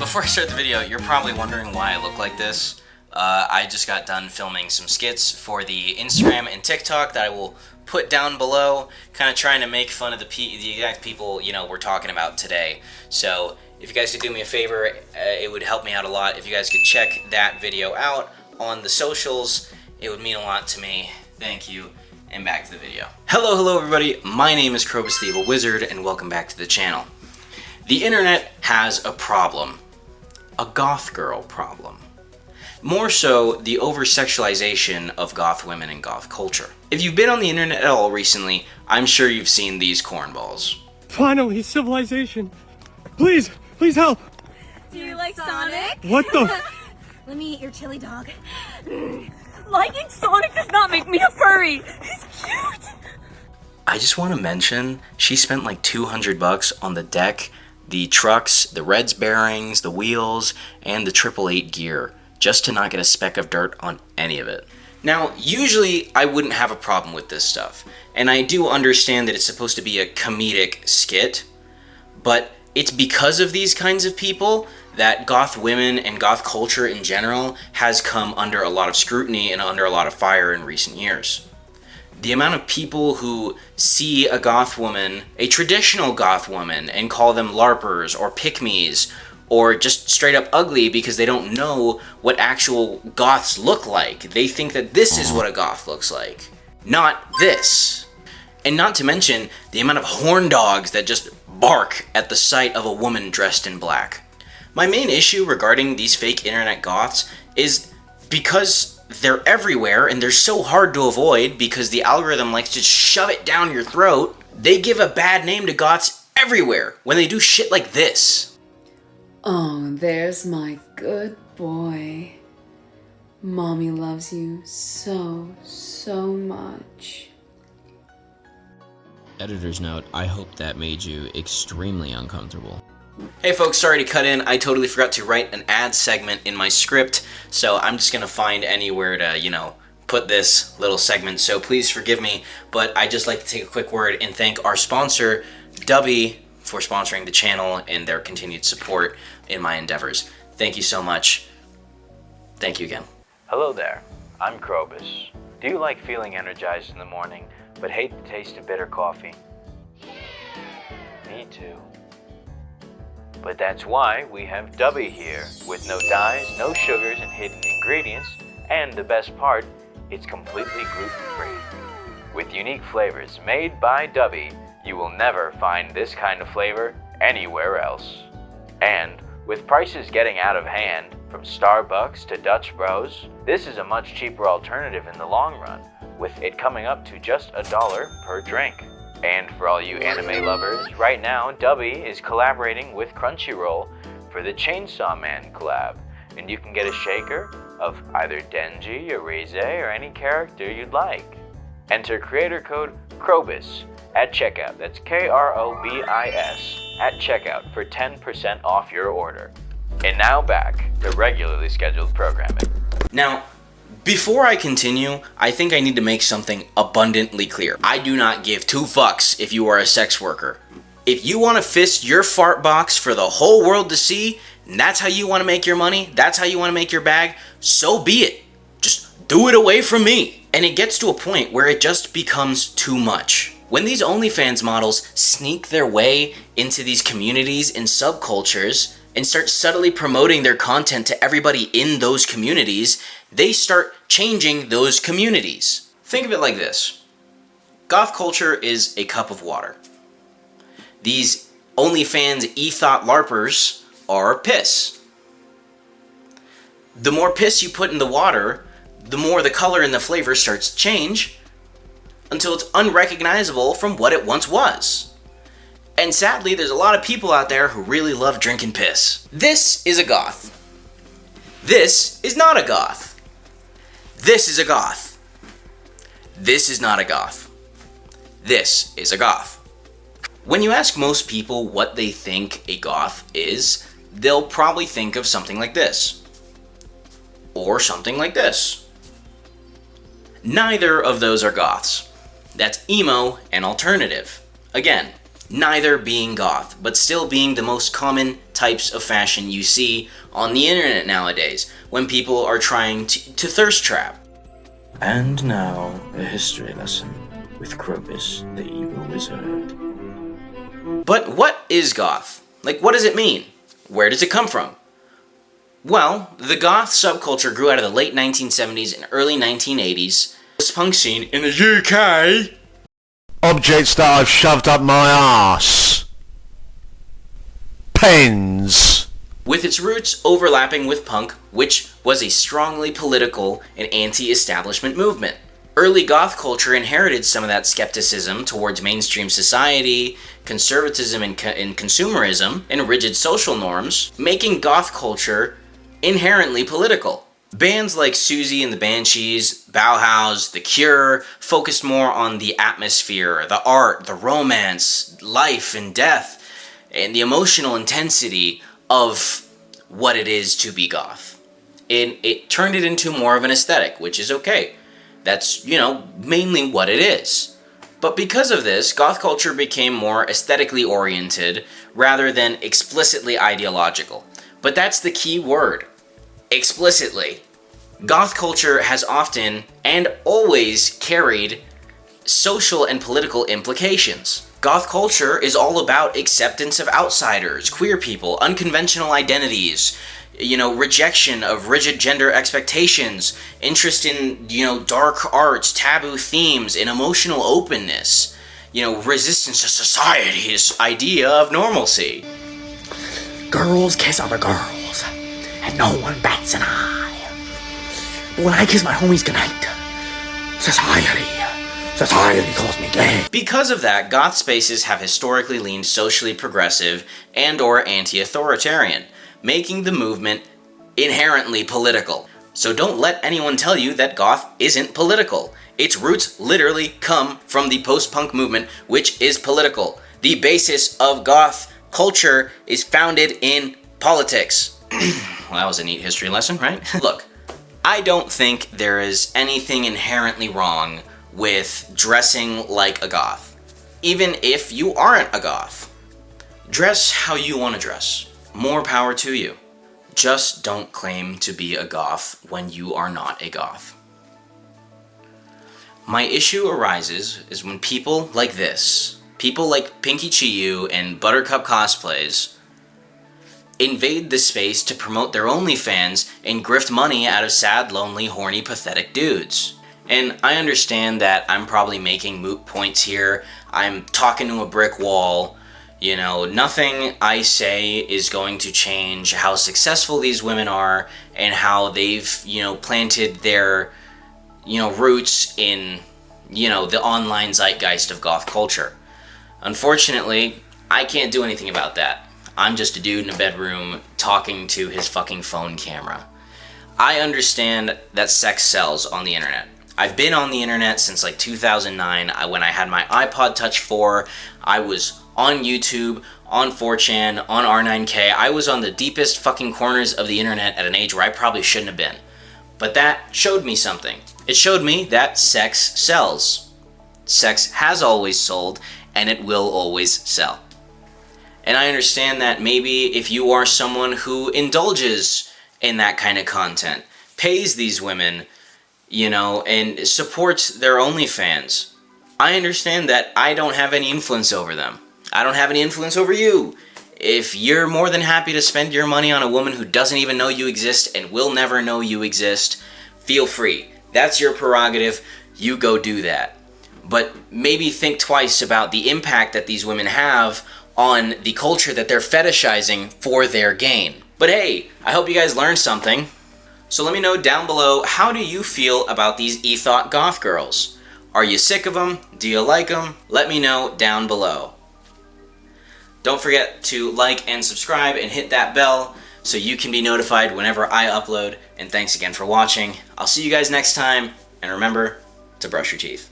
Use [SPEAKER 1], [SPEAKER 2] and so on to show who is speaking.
[SPEAKER 1] Before I start the video, you're probably wondering why I look like this. I just got done filming some skits for the Instagram and TikTok that I will put down below, kind of trying to make fun of the exact people, we're talking about today. So if you guys could do me a favor, it would help me out a lot. If you guys could check that video out on the socials, it would mean a lot to me. Thank you, and back to the video. Hello everybody, my name is Krobus the Evil Wizard, and welcome back to the channel. The internet has a problem. A goth girl problem. More so, the oversexualization of goth women and goth culture. If you've been on the internet at all recently, I'm sure you've seen these cornballs.
[SPEAKER 2] Finally, civilization. Please help.
[SPEAKER 3] Do you like Sonic?
[SPEAKER 2] What the?
[SPEAKER 3] Let me eat your chili dog. Liking Sonic does not make me a furry. He's cute.
[SPEAKER 1] I just want to mention, she spent like $200 on the deck, the trucks, the Reds bearings, the wheels, and the 888 gear, just to not get a speck of dirt on any of it. Now, usually I wouldn't have a problem with this stuff, and I do understand that it's supposed to be a comedic skit, but it's because of these kinds of people that goth women and goth culture in general has come under a lot of scrutiny and under a lot of fire in recent years. The amount of people who see a goth woman, a traditional goth woman, and call them LARPers or pick-me's, or just straight up ugly because they don't know what actual goths look like. They think that this is what a goth looks like, not this. And not to mention the amount of horn dogs that just bark at the sight of a woman dressed in black. My main issue regarding these fake internet goths is because they're everywhere and they're so hard to avoid because the algorithm likes to shove it down your throat. They give a bad name to goths everywhere when they do shit like this.
[SPEAKER 4] Oh, there's my good boy. Mommy loves you so much.
[SPEAKER 5] Editor's note, I hope that made you extremely uncomfortable.
[SPEAKER 1] Hey folks, sorry to cut in. I totally forgot to write an ad segment in my script, so I'm just gonna find anywhere to, put this little segment, so please forgive me, but I'd just like to take a quick word and thank our sponsor, Dubby, for sponsoring the channel and their continued support in my endeavors. Thank you so much. Thank you again.
[SPEAKER 6] Hello there, I'm Krobus. Do you like feeling energized in the morning, but hate the taste of bitter coffee? Me too. But that's why we have Dubby here, with no dyes, no sugars and hidden ingredients, and the best part, it's completely gluten-free. With unique flavors made by Dubby, you will never find this kind of flavor anywhere else. And with prices getting out of hand, from Starbucks to Dutch Bros, this is a much cheaper alternative in the long run, with it coming up to just $1 per drink. And for all you anime lovers, right now Dubby is collaborating with Crunchyroll for the Chainsaw Man collab, and you can get a shaker of either Denji, Arize, or any character you'd like. Enter creator code KROBIS at checkout, that's KROBIS, at checkout for 10% off your order. And now back to regularly scheduled programming.
[SPEAKER 1] Now, before I continue, I think I need to make something abundantly clear. I do not give two fucks if you are a sex worker. If you want to fist your fart box for the whole world to see, and that's how you want to make your money, that's how you want to make your bag, so be it. Just do it away from me. And it gets to a point where it just becomes too much. When these OnlyFans models sneak their way into these communities and subcultures and start subtly promoting their content to everybody in those communities, they start changing those communities. Think of it like this. Goth culture is a cup of water. These OnlyFans ethot LARPers are piss. The more piss you put in the water, the more the color and the flavor starts to change until it's unrecognizable from what it once was. And sadly, there's a lot of people out there who really love drinking piss. This is a goth. This is not a goth. This is a goth. This is not a goth. This is a goth. When you ask most people what they think a goth is, they'll probably think of something like this. Or something like this. Neither of those are goths. That's emo and alternative. Again, neither being goth, but still being the most common types of fashion you see on the internet nowadays when people are trying to thirst trap.
[SPEAKER 7] And now, a history lesson with Krobus, the evil wizard.
[SPEAKER 1] But what is goth? Like, what does it mean? Where does it come from? Well, the goth subculture grew out of the late 1970s and early 1980s post-punk scene in the UK.
[SPEAKER 8] Objects that I've shoved up my arse. Pens.
[SPEAKER 1] With its roots overlapping with punk, which was a strongly political and anti-establishment movement. Early goth culture inherited some of that skepticism towards mainstream society, conservatism and consumerism, and rigid social norms, making goth culture inherently political. Bands like Susie and the Banshees, Bauhaus, The Cure focused more on the atmosphere, the art, the romance, life and death, and the emotional intensity of what it is to be goth. And it turned it into more of an aesthetic, which is okay. That's, mainly what it is. But because of this, goth culture became more aesthetically oriented rather than explicitly ideological. But that's the key word. Explicitly. Goth culture has often and always carried social and political implications. Goth culture is all about acceptance of outsiders, queer people, unconventional identities, rejection of rigid gender expectations, interest in, dark arts, taboo themes, and emotional openness, resistance to society's idea of normalcy.
[SPEAKER 9] Girls kiss other girls, and no one bats an eye. But when I kiss my homies goodnight, society calls me gay.
[SPEAKER 1] Because of that, goth spaces have historically leaned socially progressive and or anti-authoritarian, making the movement inherently political. So don't let anyone tell you that goth isn't political. Its roots literally come from the post-punk movement, which is political. The basis of goth culture is founded in politics. Well, that was a neat history lesson, right? Look, I don't think there is anything inherently wrong with dressing like a goth. Even if you aren't a goth. Dress how you want to dress. More power to you. Just don't claim to be a goth when you are not a goth. My issue arises is when people like this, people like Pinkchyu and Buttercup Cosplays, invade the space to promote their OnlyFans and grift money out of sad, lonely, horny, pathetic dudes. And I understand that I'm probably making moot points here. I'm talking to a brick wall. Nothing I say is going to change how successful these women are and how they've, planted their, roots in, the online zeitgeist of goth culture. Unfortunately, I can't do anything about that. I'm just a dude in a bedroom talking to his fucking phone camera. I understand that sex sells on the internet. I've been on the internet since like 2009 when I had my iPod Touch 4. I was on YouTube, on 4chan, on R9K. I was on the deepest fucking corners of the internet at an age where I probably shouldn't have been. But that showed me something. It showed me that sex sells. Sex has always sold, and it will always sell. And I understand that maybe if you are someone who indulges in that kind of content, pays these women, and supports their OnlyFans, I understand that I don't have any influence over them. I don't have any influence over you. If you're more than happy to spend your money on a woman who doesn't even know you exist and will never know you exist, feel free. That's your prerogative. You go do that. But maybe think twice about the impact that these women have on the culture that they're fetishizing for their gain. But hey, I hope you guys learned something. So let me know down below, how do you feel about these ethot goth girls? Are you sick of them? Do you like them? Let me know down below. Don't forget to like and subscribe and hit that bell so you can be notified whenever I upload. And thanks again for watching. I'll see you guys next time, and remember to brush your teeth.